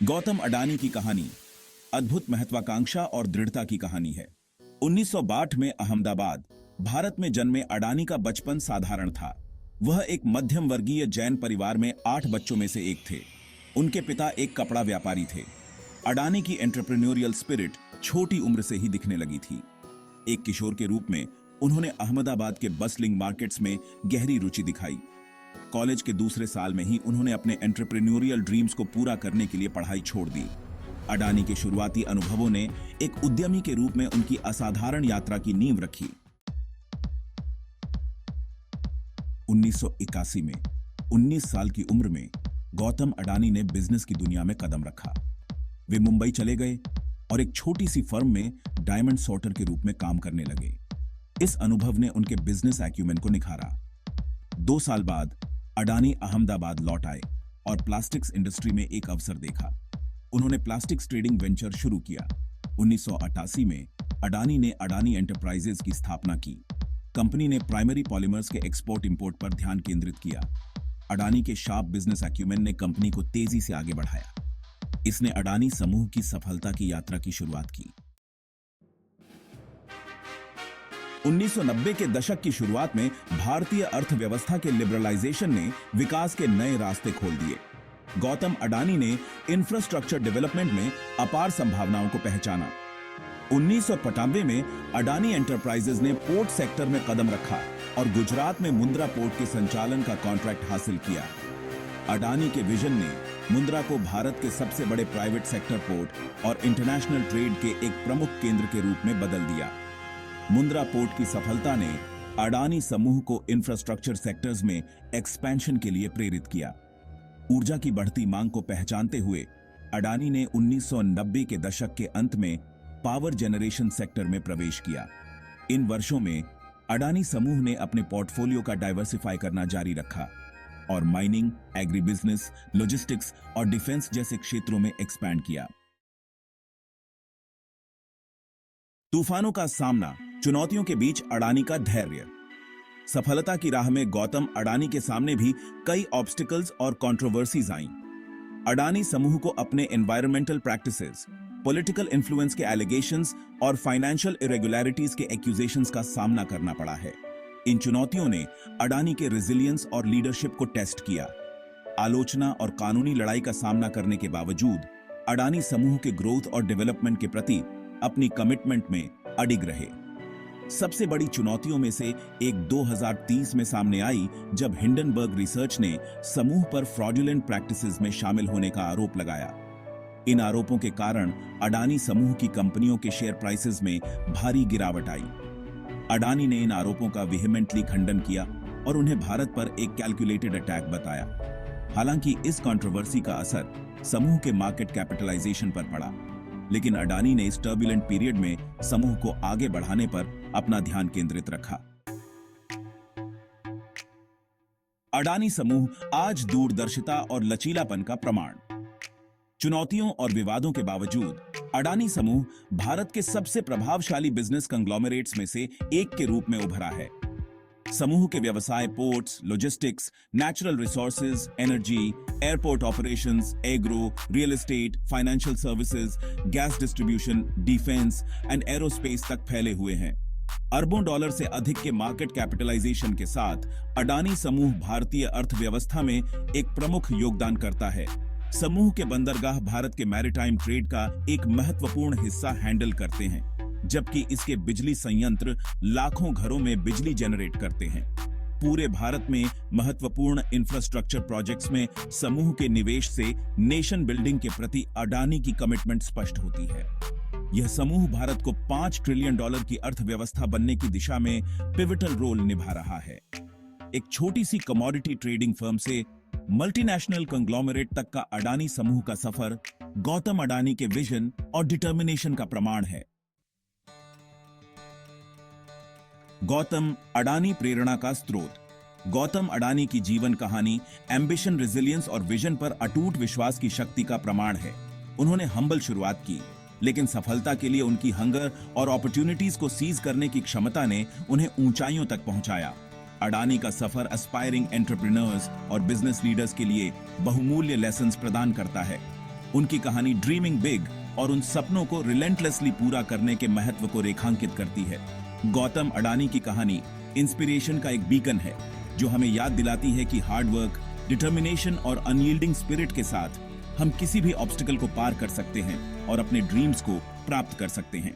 गौतम अडानी की कहानी अद्भुत महत्वाकांक्षा और दृढ़ता की कहानी है। 1962 में अहमदाबाद, भारत में जन्मे अडानी का बचपन साधारण था। वह एक मध्यम वर्गीय जैन परिवार में 8 बच्चों में से एक थे। उनके पिता एक कपड़ा व्यापारी थे। अडानी की एंटरप्रेन्योरियल स्पिरिट छोटी उम्र से ही दिखने लगी थी। एक किशोर के रूप में उन्होंने अहमदाबाद के बस्लिंग मार्केट्स में गहरी रुचि दिखाई। कॉलेज के दूसरे साल में ही उन्होंने अपने एंटरप्रेन्योरियल ड्रीम्स को पूरा करने के लिए पढ़ाई छोड़ दी। अडानी के शुरुआती अनुभवों ने एक उद्यमी के रूप में उनकी असाधारण यात्रा की नींव रखी। 1981 में 19 साल की उम्र में गौतम अडानी ने बिजनेस की दुनिया में कदम रखा। वे मुंबई चले गए और एक छोटी सी फर्म में डायमंड सॉर्टर के रूप में काम करने लगे। इस अनुभव ने उनके बिजनेस एक्यूमेन को निखारा। 2 साल बाद अडानी अहमदाबाद लौट आए और प्लास्टिक्स इंडस्ट्री में एक अवसर देखा। उन्होंने प्लास्टिक्स ट्रेडिंग वेंचर शुरू किया। 1988 में अडानी ने अडानी एंटरप्राइजेज की स्थापना की। कंपनी ने प्राइमरी पॉलीमर्स के एक्सपोर्ट इंपोर्ट पर ध्यान केंद्रित किया। अडानी के शार्प बिजनेस एक्यूमेन ने कंपनी को तेजी से आगे बढ़ाया। इसने अडानी समूह की सफलता की यात्रा की शुरुआत की। 1990 के दशक की शुरुआत में भारतीय अर्थव्यवस्था के लिबरलाइजेशन ने विकास के नए रास्ते खोल दिए। गौतम अडानी ने इंफ्रास्ट्रक्चर डेवलपमेंट में अपार संभावनाओं को पहचाना। 1995 में अडानी एंटरप्राइजेज ने पोर्ट सेक्टर में कदम रखा और गुजरात में मुंद्रा पोर्ट के संचालन का कॉन्ट्रैक्ट हासिल किया। अडानी के विजन ने मुंद्रा को भारत के सबसे बड़े प्राइवेट सेक्टर पोर्ट और इंटरनेशनल ट्रेड के एक प्रमुख केंद्र के रूप में बदल दिया। मुंद्रा पोर्ट की सफलता ने अडानी समूह को इंफ्रास्ट्रक्चर सेक्टर्स में एक्सपेंशन के लिए प्रेरित किया। ऊर्जा की बढ़ती मांग को पहचानते हुए अडानी ने 1990 के दशक के अंत में पावर जनरेशन सेक्टर में प्रवेश किया। इन वर्षों में अडानी समूह ने अपने पोर्टफोलियो का डाइवर्सिफाई करना जारी रखा और माइनिंग, एग्री बिजनेस, लॉजिस्टिक्स और डिफेंस जैसे क्षेत्रों में एक्सपैंड किया। तूफानों का सामना, चुनौतियों के बीच अडानी का धैर्य। सफलता की राह में गौतम अडानी के सामने भी कई ऑब्स्टिकल्स और कंट्रोवर्सीज आईं। अडानी समूह को अपने एनवायरमेंटल प्रैक्टिसेस, पॉलिटिकल इन्फ्लुएंस के एलिगेशंस और फाइनेंशियल इरेगुलरिटीज के एक्यूजेशंस का सामना करना पड़ा है। इन चुनौतियों ने अडानी के रेजिलियंस और लीडरशिप को टेस्ट किया। आलोचना और कानूनी लड़ाई का सामना करने के बावजूद अडानी समूह के ग्रोथ और डेवलपमेंट के प्रति अपनी कमिटमेंट में अडिग रहे। सबसे बड़ी चुनौतियों में से एक 2030 में सामने आई जब हिंडनबर्ग रिसर्च ने समूह पर फ्रॉडुलेंट प्रैक्टिसेस में शामिल होने का आरोप लगाया। इन आरोपों के कारण अडानी समूह की कंपनियों के शेयर प्राइसेस में भारी गिरावट आई। अडानी ने इन आरोपों का विहेमेंटली खंडन किया और उन्हें भारत पर एक कैलकुलेटेड अटैक बताया। हालांकि इस कंट्रोवर्सी का असर समूह के मार्केट कैपिटलाइजेशन पर पड़ा, लेकिन अडानी ने इस टर्बुलेंट पीरियड में समूह को आगे बढ़ाने पर अपना ध्यान केंद्रित रखा। अडानी समूह आज दूरदर्शिता और लचीलापन का प्रमाण। चुनौतियों और विवादों के बावजूद अडानी समूह भारत के सबसे प्रभावशाली बिजनेस कंग्लोमरेट्स में से एक के रूप में उभरा है। समूह के व्यवसाय ports, logistics, natural resources, energy, airport operations, agro, real estate, financial services, gas distribution, defence and aerospace तक फैले हुए हैं। अरबों डॉलर से अधिक के मार्केट कैपिटलाइजेशन के साथ अडानी समूह भारतीय अर्थव्यवस्था में एक प्रमुख योगदान करता है। समूह के बंदरगाह भारत के मैरीटाइम ट्रेड का एक महत्वपूर्ण हिस्सा हैंडल करते हैं, जबकि इसके बिजली संयंत्र लाखों घरों में बिजली जनरेट करते हैं। पूरे भारत में महत्वपूर्ण इंफ्रास्ट्रक्चर प्रोजेक्ट्स में समूह के निवेश से नेशन बिल्डिंग के प्रति अडानी की कमिटमेंट स्पष्ट होती है। यह समूह भारत को $5 ट्रिलियन की अर्थव्यवस्था बनने की दिशा में पिवटल रोल निभा रहा है। एक छोटी सी कमोडिटी ट्रेडिंग फर्म से मल्टीनेशनल कंग्लोमरेट तक का अडानी समूह का सफर गौतम अडानी के विजन और डिटर्मिनेशन का प्रमाण है। गौतम अडानी प्रेरणा का स्रोत। गौतम अडानी की जीवन कहानी एम्बिशन, रेजिलियंस और विजन पर अटूट विश्वास की शक्ति का प्रमाण है। उन्होंने हम्बल शुरुआत की, लेकिन सफलता के लिए उनकी हंगर और अपॉर्चुनिटीज को सीज करने की क्षमता ने उन्हें ऊंचाइयों तक पहुंचाया। अडानी का सफर एस्पायरिंग एंटरप्रेन्योर्स और बिजनेस लीडर्स के लिए बहुमूल्य लेसन्स प्रदान करता है। उनकी कहानी ड्रीमिंग बिग और उन सपनों को रिलेंटलेसली पूरा करने के महत्व को रेखांकित करती है। गौतम अडानी की कहानी इंस्पिरेशन का एक बीकन है, जो हमें याद दिलाती है कि हार्ड वर्क, डिटर्मिनेशन और अनयील्डिंग स्पिरिट के साथ हम किसी भी ऑब्स्टिकल को पार कर सकते हैं और अपने ड्रीम्स को प्राप्त कर सकते हैं।